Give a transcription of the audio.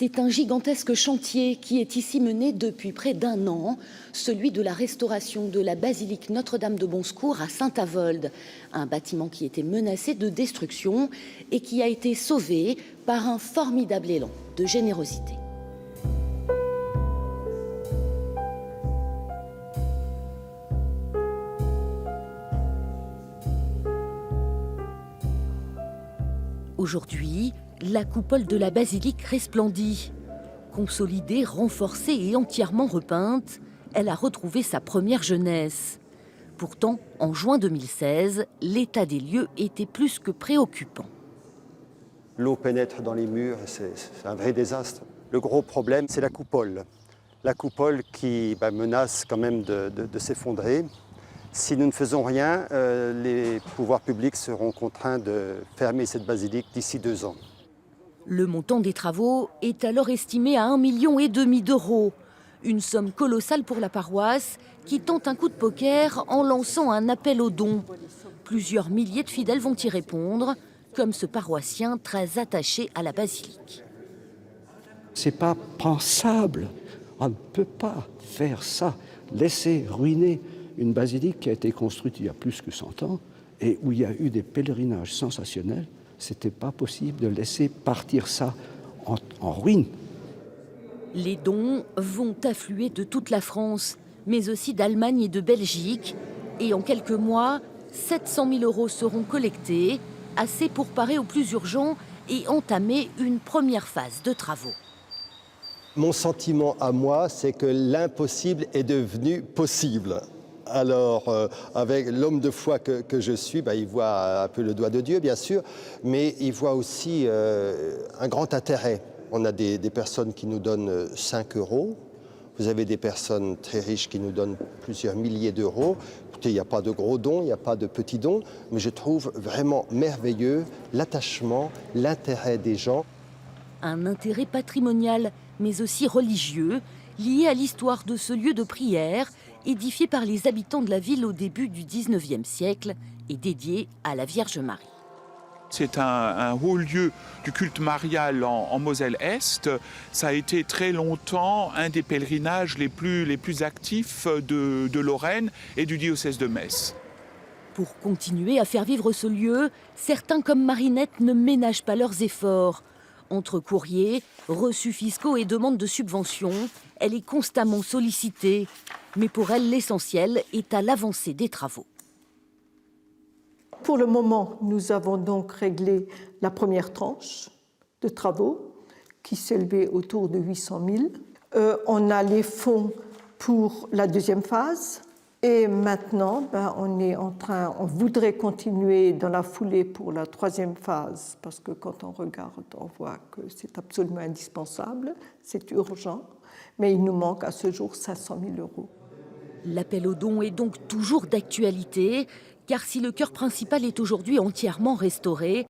C'est un gigantesque chantier qui est ici mené depuis près d'1 an, celui de la restauration de la basilique Notre-Dame de Bonsecours à Saint-Avold, un bâtiment qui était menacé de destruction et qui a été sauvé par un formidable élan de générosité. Aujourd'hui, la coupole de la basilique resplendit. Consolidée, renforcée et entièrement repeinte, elle a retrouvé sa première jeunesse. Pourtant, en juin 2016, l'état des lieux était plus que préoccupant. L'eau pénètre dans les murs, c'est un vrai désastre. Le gros problème, c'est la coupole. La coupole qui menace quand même de s'effondrer. Si nous ne faisons rien, les pouvoirs publics seront contraints de fermer cette basilique d'ici 2 ans. Le montant des travaux est alors estimé à 1,5 million d'euros. Une somme colossale pour la paroisse qui tente un coup de poker en lançant un appel aux dons. Plusieurs milliers de fidèles vont y répondre, comme ce paroissien très attaché à la basilique. C'est pas pensable. On ne peut pas faire ça. Laisser ruiner une basilique qui a été construite il y a plus que 100 ans et où il y a eu des pèlerinages sensationnels. C'était pas possible de laisser partir ça en ruine. Les dons vont affluer de toute la France, mais aussi d'Allemagne et de Belgique. Et en quelques mois, 700 000 euros seront collectés, assez pour parer au plus urgent et entamer une première phase de travaux. Mon sentiment à moi, c'est que l'impossible est devenu possible. Alors, avec l'homme de foi que je suis, il voit un peu le doigt de Dieu, bien sûr, mais il voit aussi un grand intérêt. On a des personnes qui nous donnent 5 euros. Vous avez des personnes très riches qui nous donnent plusieurs milliers d'euros. Écoutez, il n'y a pas de gros dons, il n'y a pas de petits dons, mais je trouve vraiment merveilleux l'attachement, l'intérêt des gens. Un intérêt patrimonial, mais aussi religieux, lié à l'histoire de ce lieu de prière, édifié par les habitants de la ville au début du 19e siècle et dédié à la Vierge Marie. C'est un haut lieu du culte marial en Moselle-Est. Ça a été très longtemps un des pèlerinages les plus actifs de Lorraine et du diocèse de Metz. Pour continuer à faire vivre ce lieu, certains comme Marinette ne ménagent pas leurs efforts. Entre courriers, reçus fiscaux et demandes de subventions, elle est constamment sollicitée. Mais pour elle, l'essentiel est à l'avancée des travaux. Pour le moment, nous avons donc réglé la première tranche de travaux qui s'élevait autour de 800 000. On a les fonds pour la deuxième phase. Et maintenant, on voudrait continuer dans la foulée pour la troisième phase, parce que quand on regarde, on voit que c'est absolument indispensable, c'est urgent, mais il nous manque à ce jour 500 000 euros. L'appel aux dons est donc toujours d'actualité, car si le chœur principal est aujourd'hui entièrement restauré,